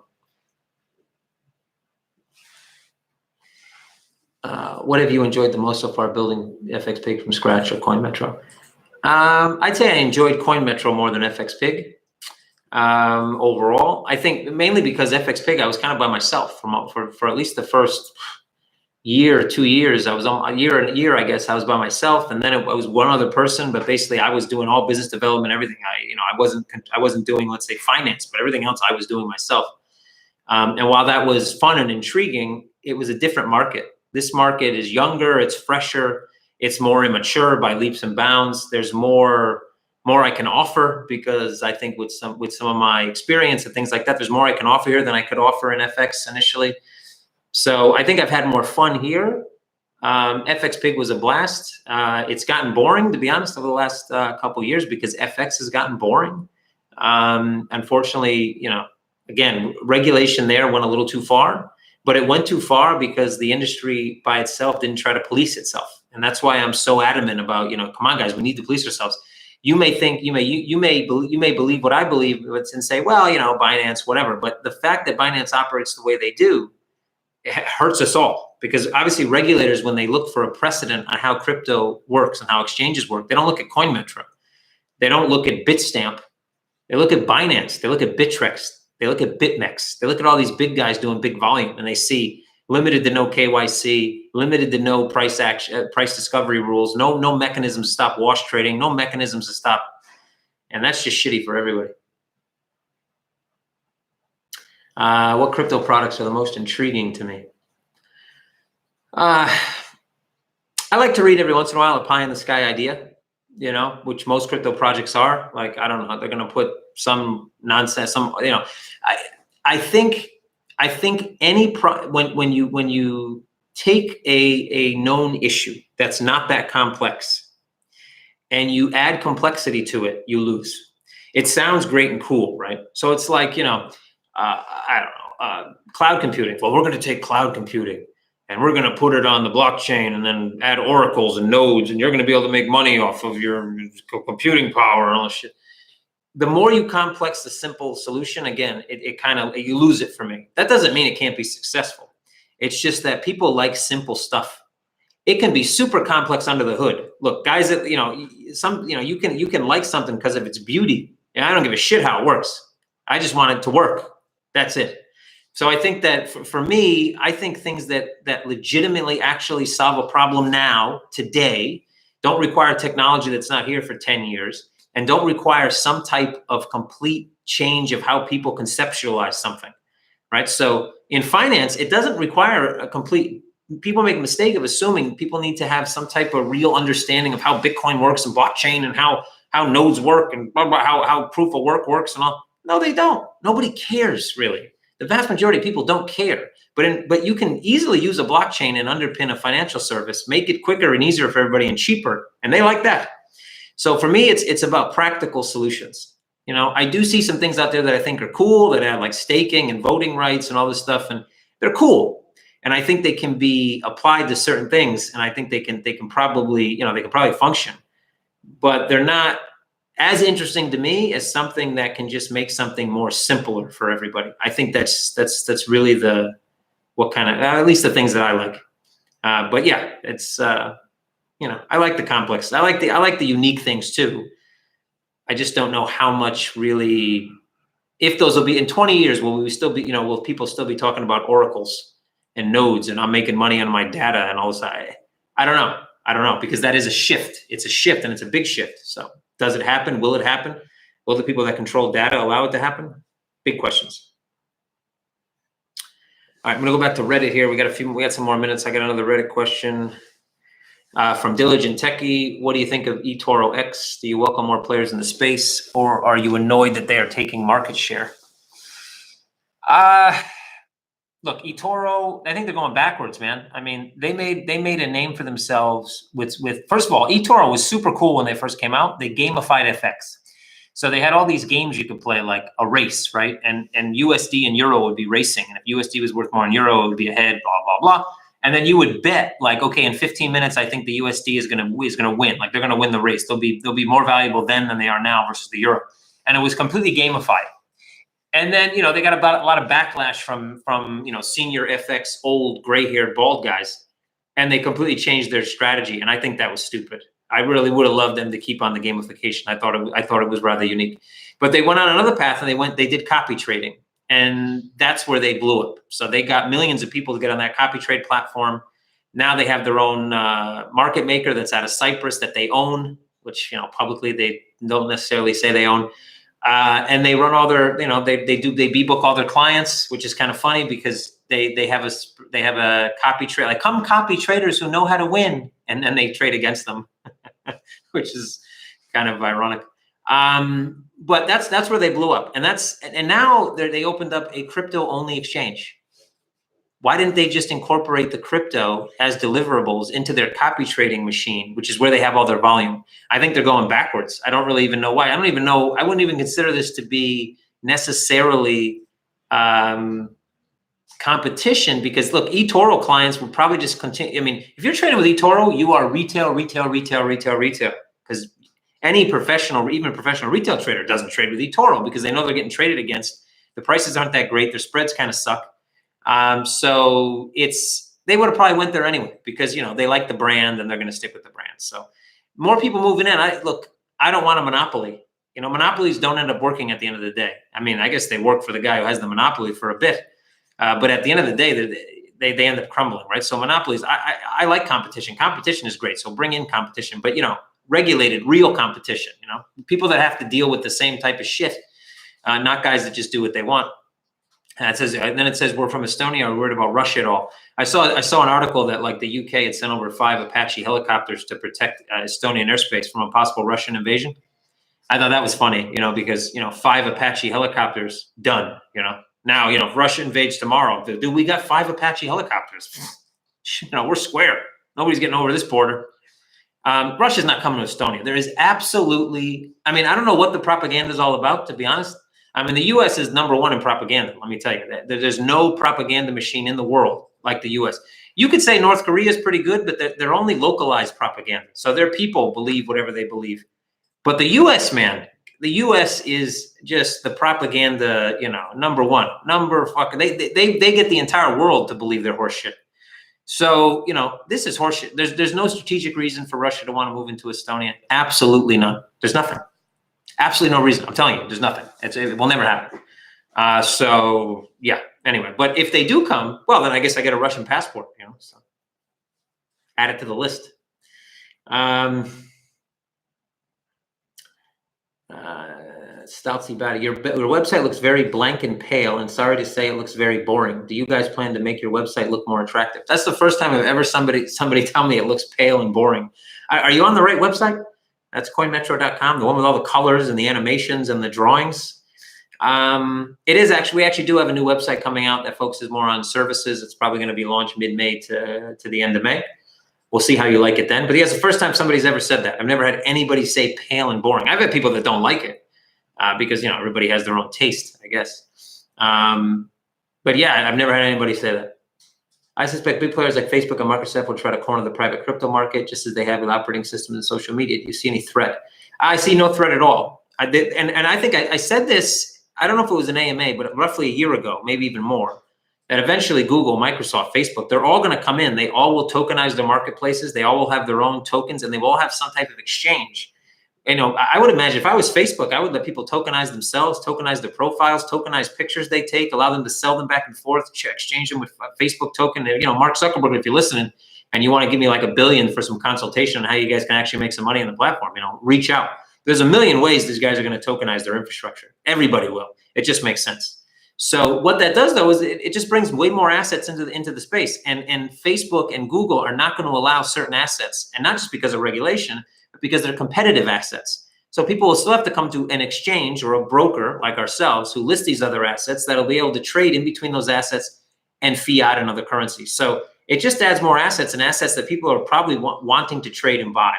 What have you enjoyed the most so far, building FXPig from scratch or CoinMetro? I'd say I enjoyed CoinMetro more than FXPig. Overall, I think mainly because FXPig, I was kind of by myself for at least the first year, 2 years. I was on a year, I guess I was by myself, and then it was one other person. But basically, I was doing all business development, everything. I wasn't doing, let's say, finance, but everything else I was doing myself. And while that was fun and intriguing, it was a different market. This market is younger, it's fresher, it's more immature by leaps and bounds. There's more I can offer, because I think with some of my experience and things like that, there's more I can offer here than I could offer in FX initially. So I think I've had more fun here. FXPig was a blast. It's gotten boring, to be honest, over the last couple of years, because FX has gotten boring. Unfortunately, again, regulation there went a little too far, but it went too far because the industry by itself didn't try to police itself. And that's why I'm so adamant about, come on, guys, we need to police ourselves. You may think, you may believe what I believe and say, well, Binance, whatever. But the fact that Binance operates the way they do, it hurts us all, because obviously regulators, when they look for a precedent on how crypto works and how exchanges work, they don't look at CoinMetro. They don't look at Bitstamp. They look at Binance. They look at Bittrex. They look at BitMEX. They look at all these big guys doing big volume, and they see limited to no KYC, limited to no price discovery rules, no mechanisms to stop wash trading, no mechanisms to stop, and that's just shitty for everybody. What crypto products are the most intriguing to me? I like to read every once in a while a pie in the sky idea, which most crypto projects are. Like, I don't know, they're going to put some nonsense, I think when you take a known issue that's not that complex and you add complexity to it, you lose. It sounds great and cool, right? So it's like, I don't know, cloud computing. Well, we're going to take cloud computing and we're going to put it on the blockchain and then add oracles and nodes, and you're going to be able to make money off of your computing power and all this shit. The more you complex the simple solution, again, you lose it for me. That doesn't mean it can't be successful. It's just that people like simple stuff. It can be super complex under the hood. Look, guys, you can like something because of its beauty. I don't give a shit how it works. I just want it to work. That's it. So I think that for me, I think things that legitimately actually solve a problem now, today, don't require technology that's not here for 10 years, and don't require some type of complete change of how people conceptualize something, right? So in finance, it doesn't require a complete, people make a mistake of assuming people need to have some type of real understanding of how Bitcoin works and blockchain and how nodes work and blah, blah, how proof of work works and all. No, they don't. Nobody cares, really. The vast majority of people don't care, but you can easily use a blockchain and underpin a financial service, make it quicker and easier for everybody and cheaper, and they like that. So for me, it's about practical solutions. I do see some things out there that I think are cool, that have like staking and voting rights and all this stuff, and they're cool. And I think they can be applied to certain things, and I think they can probably function, but they're not as interesting to me as something that can just make something more simpler for everybody. I think that's really at least the things that I like. But yeah, it's I like the complex. I like the unique things too. I just don't know how much really, if those will be in 20 years, will people still be talking about oracles and nodes and I'm making money on my data and all this? I don't know, because that is a shift. It's a shift, and it's a big shift. So does it happen? Will it happen? Will the people that control data allow it to happen? Big questions. All right, I'm gonna go back to Reddit here. We got some more minutes. I got another Reddit question from Diligent Techie. What do you think of eToro X? Do you welcome more players in the space, or are you annoyed that they are taking market share? Look, eToro, I think they're going backwards, man. I mean, they made a name for themselves with first of all, eToro was super cool when they first came out. They gamified FX. So they had all these games you could play, like a race, right? And USD and Euro would be racing. And if USD was worth more than Euro, it would be ahead, blah, blah, blah. And then you would bet, like, okay, in 15 minutes, I think the USD is gonna win. Like, they're gonna win the race. They'll be more valuable then than they are now versus the Euro. And it was completely gamified. And then, they got a lot of backlash from senior FX, old gray-haired bald guys, and they completely changed their strategy. And I think that was stupid. I really would have loved them to keep on the gamification. I thought it was rather unique. But they went on another path and they did copy trading. And that's where they blew up. So they got millions of people to get on that copy trade platform. Now they have their own market maker that's out of Cyprus that they own, which, publicly they don't necessarily say they own. And they run all their, they B-book all their clients, which is kind of funny because they have a copy trade, like, come copy traders who know how to win, and then they trade against them, which is kind of ironic. But that's where they blew up, and now they opened up a crypto only exchange. Why didn't they just incorporate the crypto as deliverables into their copy trading machine, which is where they have all their volume? I think they're going backwards. I don't really even know why. I don't even know. I wouldn't even consider this to be necessarily competition, because look, eToro clients will probably just continue. I mean, if you're trading with eToro, you are retail, because any professional, even a professional retail trader, doesn't trade with eToro because they know they're getting traded against. The prices aren't that great. Their spreads kind of suck. So they would have probably went there anyway because, they like the brand and they're going to stick with the brand. So more people moving in. I don't want a monopoly. Monopolies don't end up working at the end of the day. I mean, I guess they work for the guy who has the monopoly for a bit. But at the end of the day, they end up crumbling, right? So monopolies, I like competition. Competition is great. So bring in competition, but, regulated, real competition, people that have to deal with the same type of shit, not guys that just do what they want. And it says we're from Estonia. We're worried about Russia at all. I saw an article that, like, the UK had sent over 5 Apache helicopters to protect Estonian airspace from a possible Russian invasion. I thought that was funny, because 5 Apache helicopters done. Now if Russia invades tomorrow, dude, we got 5 Apache helicopters. We're square. Nobody's getting over this border. Russia's not coming to Estonia. There is absolutely. I mean, I don't know what the propaganda is all about, to be honest. I mean, the U.S. is #1 in propaganda. Let me tell you that. There's no propaganda machine in the world like the U.S. You could say North Korea is pretty good, but they're only localized propaganda. So their people believe whatever they believe. But the U.S., man, the U.S. is just the propaganda, #1. They get the entire world to believe their horse shit. So, this is horseshit. There's no strategic reason for Russia to want to move into Estonia. Absolutely none. There's nothing. Absolutely no reason. I'm telling you, there's nothing. It will never happen. So yeah. Anyway, but if they do come, well, then I guess I get a Russian passport. So add it to the list. Stoutsy about it. Your website looks very blank and pale, and sorry to say, it looks very boring. Do you guys plan to make your website look more attractive? That's the first time I've ever somebody tell me it looks pale and boring. Are you on the right website? That's CoinMetro.com, the one with all the colors and the animations and the drawings. It is actually, we actually do have a new website coming out that focuses more on services. It's probably going to be launched mid-May to the end of May. We'll see how you like it then. But it's the first time somebody's ever said that. I've never had anybody say pale and boring. I've had people that don't like it because, everybody has their own taste, I guess. But yeah, I've never had anybody say that. I suspect big players like Facebook and Microsoft will try to corner the private crypto market just as they have with operating systems and social media. Do you see any threat? I see no threat at all. I did, and I think I said this, I don't know if it was an AMA, but roughly a year ago, maybe even more, that eventually Google, Microsoft, Facebook, they're all going to come in. They all will tokenize their marketplaces. They all will have their own tokens, and they will all have some type of exchange. I would imagine if I was Facebook, I would let people tokenize themselves, tokenize their profiles, tokenize pictures they take, allow them to sell them back and forth, exchange them with a Facebook token. Mark Zuckerberg, if you're listening and you want to give me like $1 billion for some consultation on how you guys can actually make some money on the platform, reach out. There's a million ways these guys are going to tokenize their infrastructure. Everybody will. It just makes sense. So what that does, though, is it just brings way more assets into the space. And Facebook and Google are not going to allow certain assets, and not just because of regulation, but because they're competitive assets. So people will still have to come to an exchange or a broker like ourselves who list these other assets that'll be able to trade in between those assets and fiat and other currencies. So it just adds more assets and assets that people are probably wanting to trade and buy.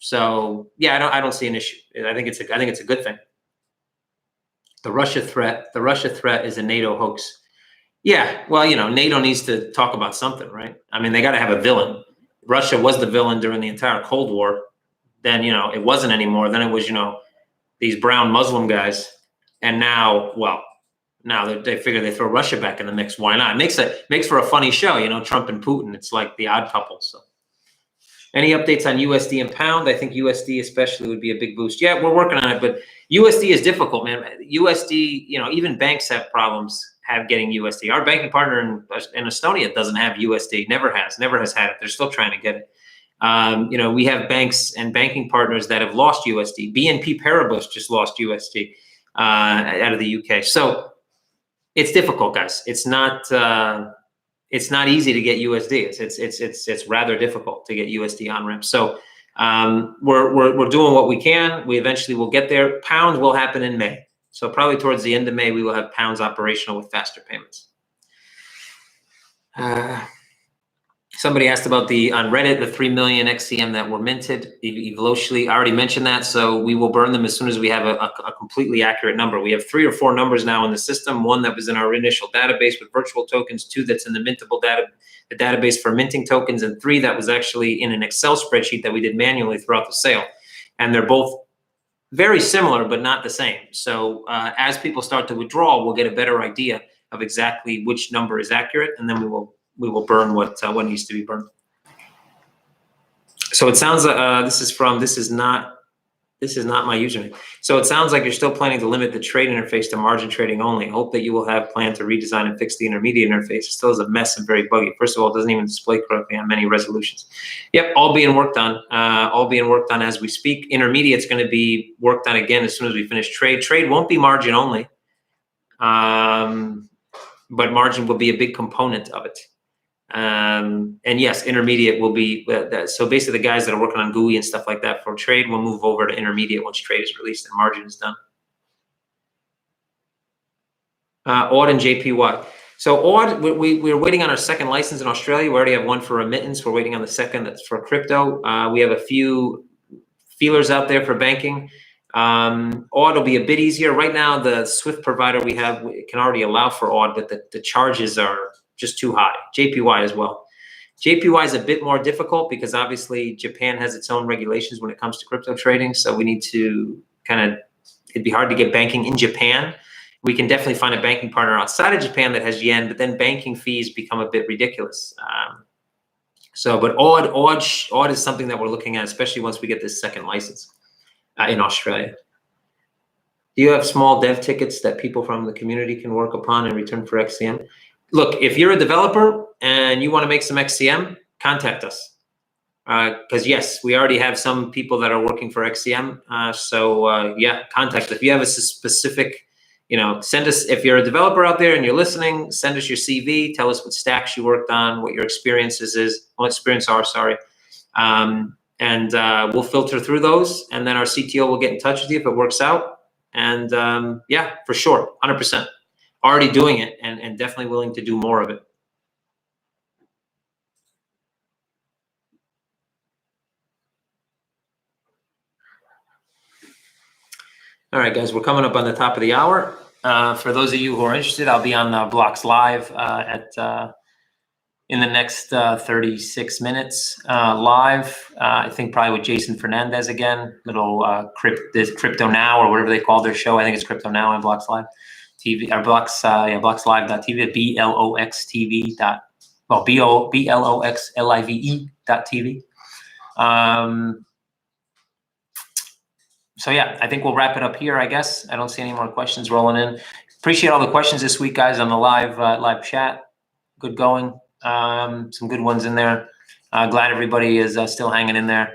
So yeah, I don't see an issue. I think it's a good thing. The Russia threat is a NATO hoax. Yeah, well, NATO needs to talk about something, right? I mean, they got to have a villain. Russia was the villain during the entire Cold War. Then, it wasn't anymore. Then it was, these brown Muslim guys. And now they figure they throw Russia back in the mix. Why not? It makes for a funny show, Trump and Putin. It's like the odd couple. So Any updates on USD and pound? I think USD especially would be a big boost. Yeah, we're working on it, but USD is difficult, man. USD, even banks have problems getting USD. Our banking partner in Estonia doesn't have USD. Never has had it. They're still trying to get it. We have banks and banking partners that have lost USD. BNP Paribas just lost USD out of the UK. So it's difficult, guys. It's not easy to get USD. It's rather difficult to get USD on ramp. So we're doing what we can. We eventually will get there. Pounds will happen in May. So probably towards the end of May, we will have pounds operational with faster payments. Somebody asked about on Reddit, the 3 million XCM that were minted evolutionally. I already mentioned that. So we will burn them as soon as we have a completely accurate number. We have 3 or 4 numbers now in the system. 1 that was in our initial database with virtual tokens, 2 that's in the mintable the database for minting tokens, and 3 that was actually in an Excel spreadsheet that we did manually throughout the sale. And they're both very similar, but not the same. So as people start to withdraw, we'll get a better idea of exactly which number is accurate, and then we will burn what needs to be burned. So it sounds this is not my username. So it sounds like you're still planning to limit the trade interface to margin trading only. I hope that you will have planned to redesign and fix the intermediate interface. It still is a mess and very buggy. First of all, it doesn't even display correctly on many resolutions. Yep, all being worked on. All being worked on as we speak. Intermediate's going to be worked on again as soon as we finish trade. Trade won't be margin only, but margin will be a big component of it. And yes, intermediate will be so basically the guys that are working on GUI and stuff like that for trade will move over to intermediate once trade is released and margin is done. Aud and JPY. So Aud, we're waiting on our second license in Australia. We already have 1 for remittance. We're waiting on the second that's for crypto. We have a few feelers out there for banking. Aud will be a bit easier. Right now, the Swift provider we have can already allow for Aud, but the charges are just too high. JPY as well. JPY is a bit more difficult because obviously Japan has its own regulations when it comes to crypto trading. So we need to it'd be hard to get banking in Japan. We can definitely find a banking partner outside of Japan that has yen, but then banking fees become a bit ridiculous. But Aud is something that we're looking at, especially once we get this second license in Australia. Do you have small dev tickets that people from the community can work upon in return for XCM? Look, if you're a developer and you want to make some XCM, contact us. Because yes, we already have some people that are working for XCM. Yeah, contact us. If you have a specific, send us, if you're a developer out there and you're listening, send us your CV, tell us what stacks you worked on, what your experiences are, sorry. And we'll filter through those, and then our CTO will get in touch with you if it works out. And yeah, for sure, 100%. Already doing it and definitely willing to do more of it. All right, guys, we're coming up on the top of the hour. For those of you who are interested, I'll be on Blocks Live in the next 36 minutes live. I think probably with Jason Fernandez again, Crypto Now or whatever they call their show. I think it's Crypto Now on Blocks Live TV or blockslive.tv, BLOXLIVE.tv. So yeah, I think we'll wrap it up here, I guess. I don't see any more questions rolling in. Appreciate all the questions this week, guys, on the live chat. Good going. Some good ones in there. Glad everybody is still hanging in there.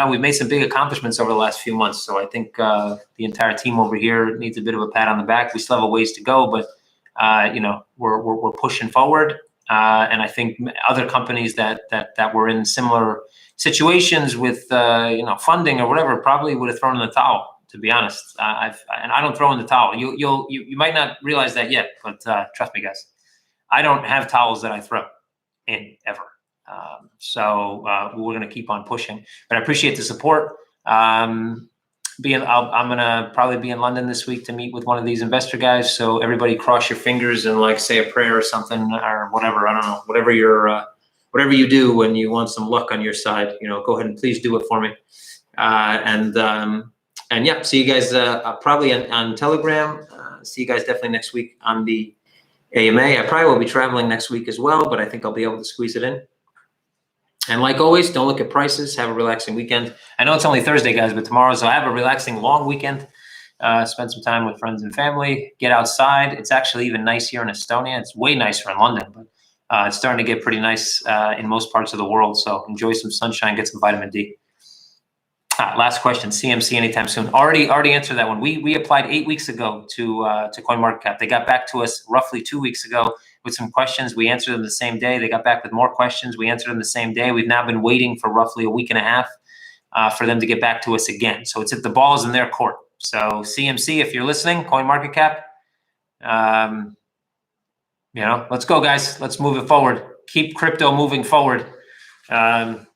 We've made some big accomplishments over the last few months, so I think the entire team over here needs a bit of a pat on the back. We still have a ways to go, but we're pushing forward. And I think other companies that were in similar situations with funding or whatever probably would have thrown in the towel. To be honest, and I don't throw in the towel. You might not realize that yet, but trust me, guys, I don't have towels that I throw in ever. So we're going to keep on pushing. But I appreciate the support. I'm going to probably be in London this week to meet with one of these investor guys. So everybody cross your fingers and say a prayer or something or whatever. I don't know. Whatever you do when you want some luck on your side, go ahead and please do it for me. And yeah, see you guys probably on Telegram. See you guys definitely next week on the AMA. I probably will be traveling next week as well, but I think I'll be able to squeeze it in. And like always, don't look at prices. Have a relaxing weekend. I know it's only Thursday, guys, but tomorrow, so I have a relaxing long weekend. Spend some time with friends and family. Get outside. It's actually even nice here in Estonia. It's way nicer in London, but it's starting to get pretty nice in most parts of the world. So enjoy some sunshine. Get some vitamin D. Last question, CMC anytime soon. Already answered that one. We applied 8 weeks ago to CoinMarketCap. They got back to us roughly 2 weeks ago with some questions. We answered them the same day. They got back with more questions. We answered them the same day. We've now been waiting for roughly a week and a half for them to get back to us again. So it's the ball is in their court. So CMC, if you're listening, CoinMarketCap, let's go, guys. Let's move it forward. Keep crypto moving forward.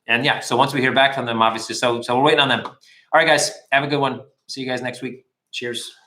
And yeah, so once we hear back from them, obviously, so we're waiting on them. All right, guys, have a good one. See you guys next week. Cheers.